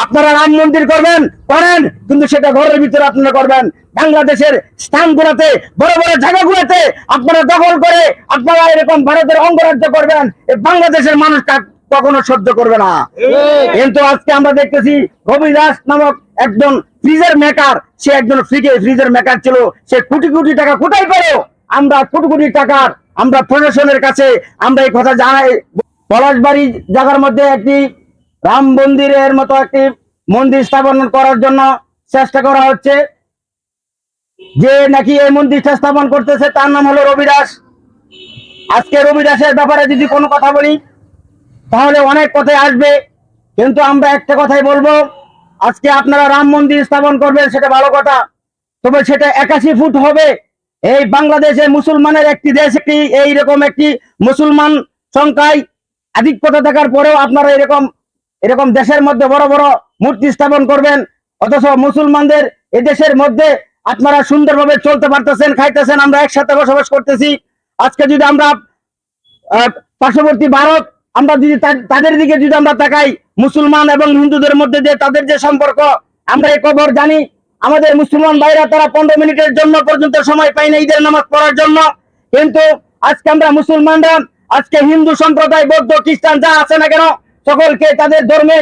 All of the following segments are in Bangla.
আপনারা রাম মন্দির করবেন করেন, কিন্তু সেটা ঘরের ভিতরে আপনারা করবেন। বাংলাদেশের স্থানগুলোতে, বড় বড় জায়গাগুলোতে আপনারা দখল করে আপনারা এরকম ভারতের অঙ্গরাজ্য করবেন, বাংলাদেশের মানুষ কখনো সহ্য করবে না। কিন্তু আজকে আমরা দেখতেছি রবি দাস নামক একজন ফ্রিজের মেকার, সে একজন ফ্রিজের মেকার ছিল, সে কোটি কোটি টাকা কোথায় পেল? আমরা কোটি কোটি টাকার আমরা প্রশাসনের কাছে আমরা এই কথা জানাই। পলাশবাড়ি জায়গার মধ্যে একটি রাম মন্দিরের মতো একটি মন্দির স্থাপন করার জন্য চেষ্টা করা হচ্ছে। যে নাকি এই মন্দিরটা স্থাপন করতেছে তার নাম হলো রবি দাস। আজকে রবি দাসের ব্যাপারে যদি কোনো কথা বলি তাহলে অনেক কথাই আসবে, কিন্তু আমরা একটা কথাই বলবো, আজকে আপনারা রাম মন্দির স্থাপন করবেন সেটা ভালো কথা, তবে সেটা 81 ফুট হবে। এই বাংলাদেশে মুসলমানের একটি দেশ, একটি এইরকম একটি মুসলমান সংখ্যায় আধিক্যতা থাকার পরেও আপনারা এরকম এরকম দেশের মধ্যে বড় বড় মূর্তি স্থাপন করবেন, অথচ মুসলমানদের এই দেশের মধ্যে আপনারা সুন্দরভাবে চলতে পারতেছেন, খাইতেছেন, আমরা একসাথে বসবাস করতেছি। আজকে যদি আমরা পার্শ্ববর্তী ভারত, আমরা যদি তাদের দিকে যদি আমরা তাকাই, মুসলমান এবং হিন্দুদের মধ্যে যে তাদের যে সম্পর্ক, আমরা এই খবর জানি। আমাদের মুসলমান ভাইরা তারা 15 মিনিটের জন্য পর্যন্ত সময় পায় না ঈদের নামাজ পড়ার জন্য, কিন্তু আজকে আমরা মুসলমানরা, আজকে হিন্দু সম্প্রদায়, বৌদ্ধ, খ্রিস্টান যা আছে না কেন, সকলকে তাদের ধর্মে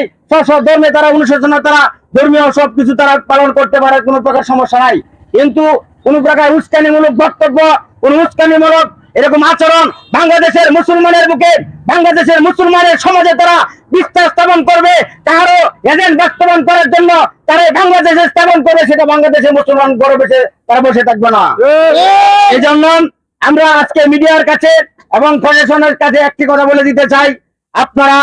ধর্মে তারা অনুশোচনা, তারা ধর্মীয় সবকিছু তারা পালন করতে পারে, কোনো প্রকার সমস্যা নাই। কিন্তু কোন প্রকার উস্কানিমূলক বক্তব্য, কোন উস্কানিমূলক এরকম আচরণ বাংলাদেশের মুসলমানের বুকে, বাংলাদেশের মুসলমানের সমাজে তারা বিস্তার স্থাপন করবে, তারও এজেন্ট বাস্তবায়ন করার জন্য তারা বাংলাদেশে স্থাপন করবে, সেটা বাংলাদেশের মুসলমান গড়ে বসে তারা বসে থাকবে না। এই জন্য আমরা আজকে মিডিয়ার কাছে এবং প্রশাসনের কাছে একটি কথা বলে দিতে চাই, আপনারা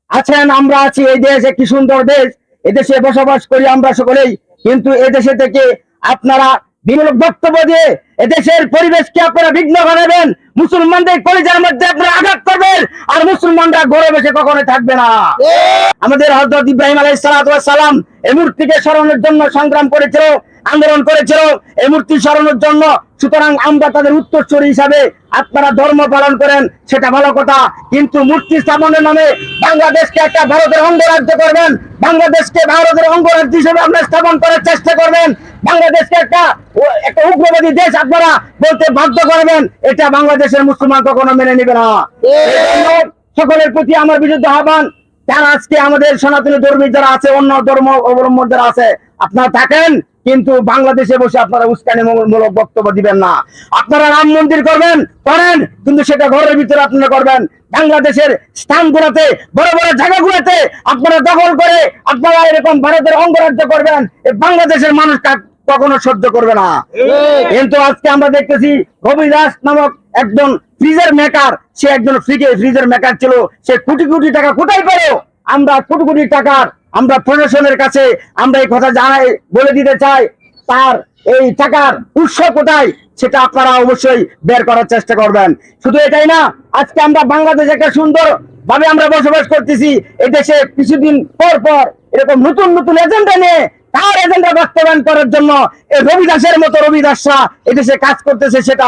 আছেন, আমরা আছি, এই দেশ একটি সুন্দর দেশ, এদেশে বসবাস করি আমরা সকলেই, কিন্তু এদেশে থেকে আপনারা বিভিন্ন বক্তব্য দিয়ে এদেশের পরিবেশকে আপনারা বিঘ্ন বানাবেন, মুসলমানদের কলিজার মধ্যে আপনারা আঘাত করবেন, আর মুসলমানরা গড়ে বসে কখনো থাকবে না। আমাদের হযরত ইব্রাহিম আলাইহিস সালাম এই মূর্তিকে স্মরণের জন্য সংগ্রাম করেছিল, আন্দোলন করেছিল এই মূর্তি স্মরণের জন্য। সুতরাং আমরা তাদের উত্তরসূরি হিসাবে আপনারা ধর্ম পালন করেন, সেটা ভালো কথা, কিন্তু মূর্তি স্থাপনের নামে বাংলাদেশকে একটা ভারতের অঙ্গরাজ্য করবেন, বাংলাদেশকে ভারতের অঙ্গরাজ্য হিসেবে আপনারা স্থাপন করার চেষ্টা করবেন, বাংলাদেশকে একটা উগ্রবাদী দেশ আপনারা বলতে বাধ্য করবেন, এটা বাংলাদেশের মুসলমান কখনো মেনে নেবে না। সকলের প্রতি আমার বিরুদ্ধ আহ্বান, যারা আজকে আমাদের সনাতনী ধর্মী যারা আছে, অন্য ধর্ম অবলম্বন যারা আছে, আপনারা থাকেন, কিন্তু বাংলাদেশে বসে আপনারা উস্কানিমূলক বক্তব্য দিবেন না। আপনারা রাম মন্দির করবেন করেন, কিন্তু সেটা ঘরের ভিতরে আপনারা করবেন। বাংলাদেশের স্থানগুলোতে, বড় বড় জায়গাগুলোতে আপনারা দখল করে আপনারা এরকম ভারতের অঙ্গরাজ্য করবেন, বাংলাদেশের মানুষ কখনো সহ্য করবে না। কিন্তু আজকে আমরা দেখতেছি রবি দাস নামক একজন ফ্রিজের মেকার, সে একজন ফ্রিজের মেকার ছিল, সে কোটি কোটি টাকা কোথায় পেল? আমরা কোটি কোটি টাকার আমরা প্রশাসনের কাছে আমরা এই কথা জানাই, বলে দিতে চাই, তার এই টাকার উৎস কোথায় সেটা আপনারা অবশ্যই বের করার চেষ্টা করবেন। শুধু এটাই না, আজকে আমরা বাংলাদেশে একটা সুন্দর ভাবে আমরা বসবাস করতেছি, এই দেশে কিছুদিন পর পর এরকম নতুন নতুন এজেন্ডা নিয়ে তার এজেন্ডা বাস্তবায়ন করার জন্য এই রবি দাসের মতো রবি দাসরা এদেশে কাজ করতেছে, সেটা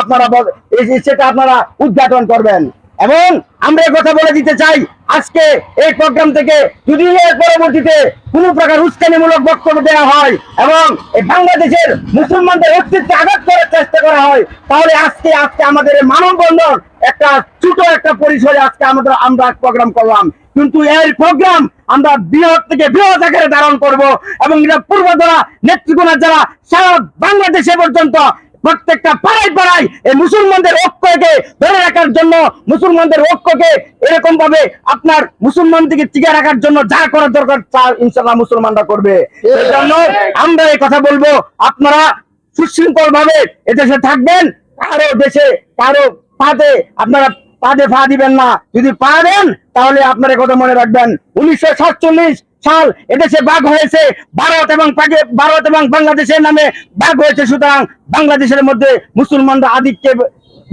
আপনারা উদ্ঘাটন করবেন। এবং আমরা এই কথা বলে দিতে চাই, আজকে এই প্রোগ্রাম থেকে যদি এর পরবর্তীতে কোন প্রকার উস্কানিমূলক বক্তব্য দেওয়া হয় এবং এই বাংলাদেশের মুসলমানদের অস্তিত্বে আঘাত করার চেষ্টা করা হয়, তাহলে আজকে আমাদের মানববন্ধন একটা ছোট একটা পরিসরে আজকে আমরা প্রোগ্রাম করলাম, কিন্তু এই প্রোগ্রাম আমরা বৃহৎ থেকে বৃহৎ আকারে ধারণ করব, এবং এটা পূর্বধরা নেতৃত্ব যারা সারা বাংলাদেশে পর্যন্ত প্রত্যেকটা পাড়ায় পাড়ায় এই মুসলমানদের ঐক্যকে ধরে রাখার জন্য, মুসলমানদের ঐক্যকে এরকম ভাবে আপনার মুসলমানদেরকে টিকে রাখার জন্য যা করার দরকার তা ইনশাআল্লাহ মুসলমানরা করবে। এই জন্য আমরা এই কথা বলবো, আপনারা সুশৃঙ্খল ভাবে এদেশে থাকবেন, কারো পাদে আপনারা পা দিবেন না। যদি পা দেন তাহলে আপনার কথা মনে রাখবেন, 1947 সাল এদেশে ভাগ হয়েছে, ভারত এবং বাংলাদেশের নামে ভাগ হয়েছে। সুতরাং বাংলাদেশের মধ্যে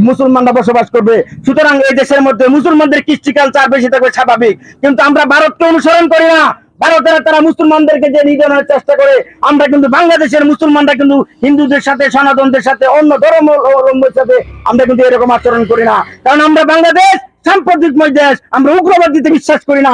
মুসলমানরা বসবাস করবে, সুতরাং এই দেশের মধ্যে মুসলমানদের কৃষ্টি কালচার বেশি থাকবে, স্বাভাবিক। কিন্তু আমরা ভারতকে অনুসরণ করি না, ভারতের তারা মুসলমানদেরকে যে নিধনের চেষ্টা করে, আমরা কিন্তু বাংলাদেশের মুসলমানরা কিন্তু হিন্দুদের সাথে, সনাতনদের সাথে, অন্য ধর্মাবলম্বীর সাথে আমরা কিন্তু এরকম আচরণ করি না, কারণ আমরা বাংলাদেশ সাম্প্রদায়িকময় দেশ, আমরা উগ্রবাদ দিতে বিশ্বাস করি না।